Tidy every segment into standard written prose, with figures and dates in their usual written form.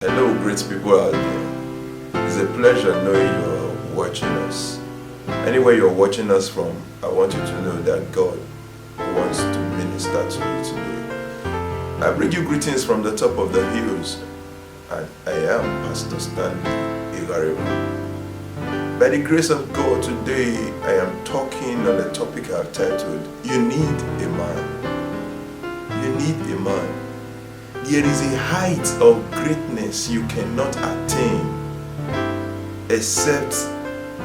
Hello, great people out there. It's a pleasure knowing you're watching us. Anywhere you're watching us from, I want you to know that God wants to minister to you today. I bring you greetings from the top of the hills, and I am Pastor Stanley Egharevba. By the grace of God, today I am talking on a topic I've titled, You Need a Man. You need a man. There is a height of greatness you cannot attain except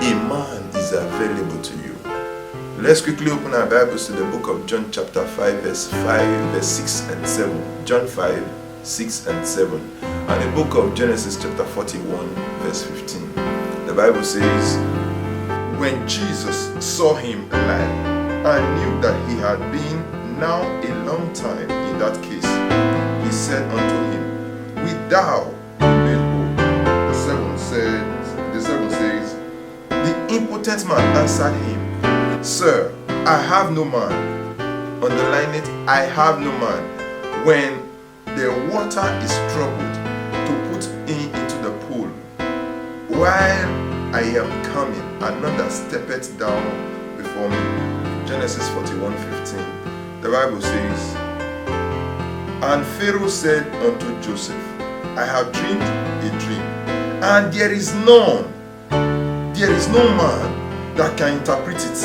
a man is available to you. Let's quickly open our Bibles to the book of John chapter 5 verse 6 and 7. John 5, 6 and 7. And the book of Genesis chapter 41 verse 15. The Bible says, when Jesus saw him alive and knew that he had been now a long time in that case, he said unto him, Wilt thou be made whole? The 7 says, the impotent man answered him, Sir, I have no man. Underline it, I have no man. When the water is troubled, to put into the pool. While I am coming, another steppeth down before me. Genesis 41:15. The Bible says, and Pharaoh said unto Joseph, I have dreamed a dream, and there is no man that can interpret it.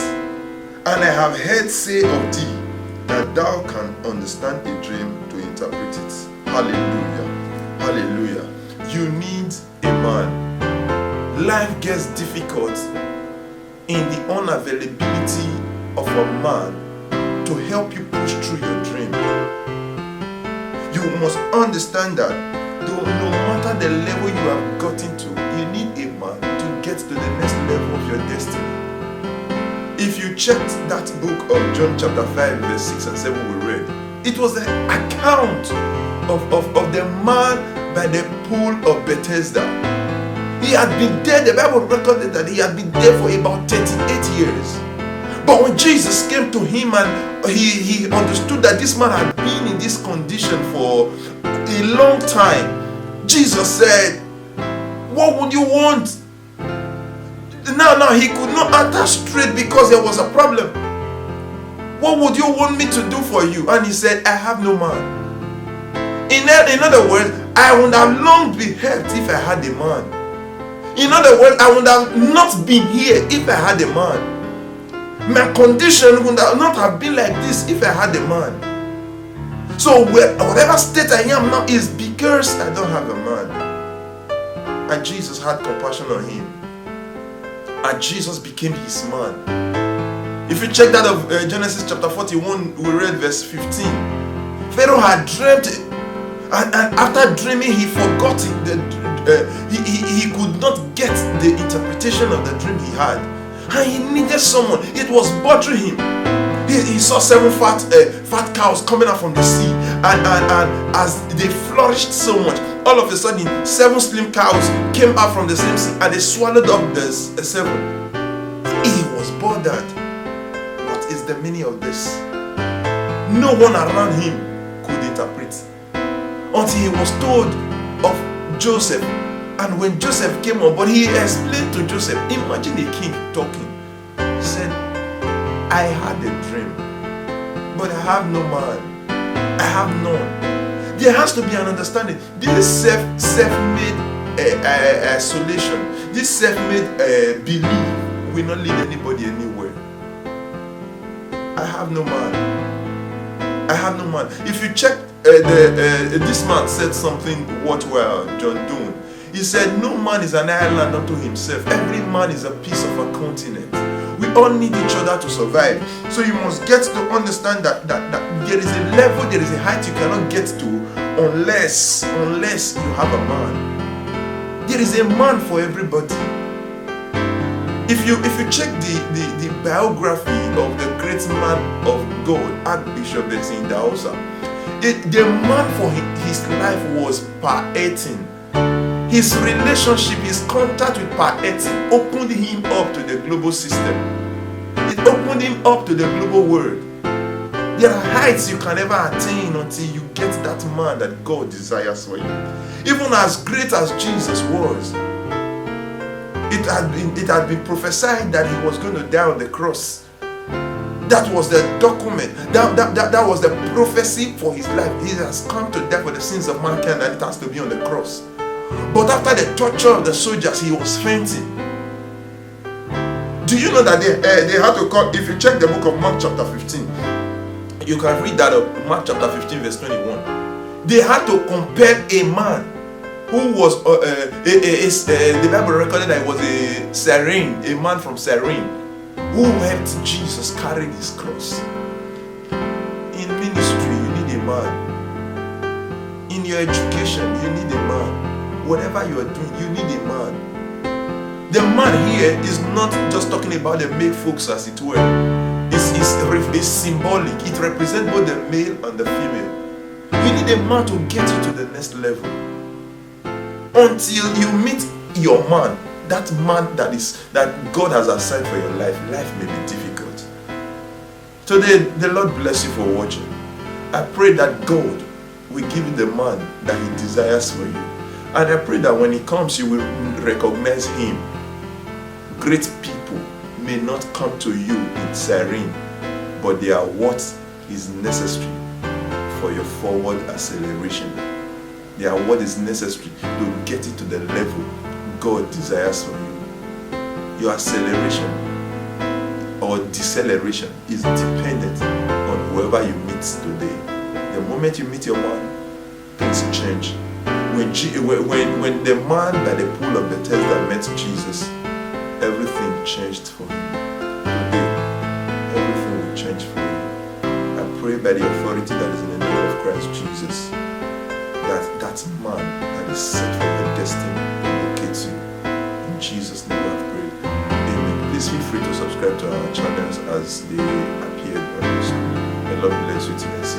And I have heard say of thee, that thou can understand a dream to interpret it. Hallelujah. Hallelujah. You need a man. Life gets difficult in the unavailability of a man to help you push through your dream. You must understand that no matter the level you have gotten to, you need a man to get to the next level of your destiny. If you checked that book of John chapter 5 verse 6 and 7 we read, it was the account of the man by the pool of Bethesda. He had been there, the Bible recorded that he had been there for about 38 years. But when Jesus came to him and he understood that this man had been in this condition for a long time, Jesus said, what would you want? Now he could not answer straight because there was a problem. What would you want me to do for you? And he said, I have no man. In other words, I would have long been helped if I had a man. In other words, I would have not been here if I had a man. My condition would not have been like this if I had a man. So whatever state I am now is because I don't have a man. And Jesus had compassion on him. And Jesus became his man. If you check that of Genesis chapter 41, we read verse 15. Pharaoh had dreamt, and after dreaming he forgot it. He could not get the interpretation of the dream he had. And he needed someone. It was bothering him. He saw 7 fat cows coming out from the sea, and as they flourished so much, all of a sudden 7 slim cows came out from the same sea and they swallowed up the 7. He was bothered. What is the meaning of this? No one around him could interpret until he was told of Joseph. And when Joseph came on board, he explained to Joseph, imagine a king talking. He said, I had a dream, but I have no man. I have none. There has to be an understanding. This self-made isolation, this self-made belief will not lead anybody anywhere. I have no man. I have no man. If you check, this man said something worthwhile, John Donne. He said, no man is an island unto himself. Every man is a piece of a continent. We all need each other to survive. So you must get to understand that there is a level, there is a height you cannot get to unless you have a man. There is a man for everybody. If you check the biography of the great man of God, Archbishop Benson Daosa, the man for his life was Pa Etin. His relationship, his contact with Pa Etin opened him up to the global system. It opened him up to the global world. There are heights you can never attain until you get that man that God desires for you. Even as great as Jesus was, it had been prophesied that he was going to die on the cross. That was the document. That was the prophecy for his life. He has come to die for the sins of mankind, and it has to be on the cross. But after the torture of the soldiers, he was fainting. Do you know that they had to call? If you check the book of Mark chapter 15, you can read that up. Mark chapter 15 verse 21. They had to compel a man who was the Bible recorded that he was a Cyrene, a man from Cyrene, who helped Jesus carry his cross. In ministry, you need a man. In your education, you need a man. Whatever you are doing, you need a man. The man here is not just talking about the male folks, as it were. It's symbolic. It represents both the male and the female. You need a man to get you to the next level. Until you meet your man, that man that God has assigned for your life may be difficult. Today, the Lord bless you for watching. I pray that God will give you the man that he desires for you. And I pray that when he comes, you will recognize him. Great people may not come to you in Cyrene, but they are what is necessary for your forward acceleration. They are what is necessary to get you to the level God desires for you. Your acceleration or deceleration is dependent on whoever you meet today. The moment you meet your man, things change. When the man by the pool of Bethesda met Jesus, everything changed for him. Today, everything will change for you. I pray by the authority that is in the name of Christ Jesus, that man that is set for your destiny locates you. In Jesus' name I pray. Amen. Please feel free to subscribe to our channels as they appear on the screen. The Lord bless you till I see you.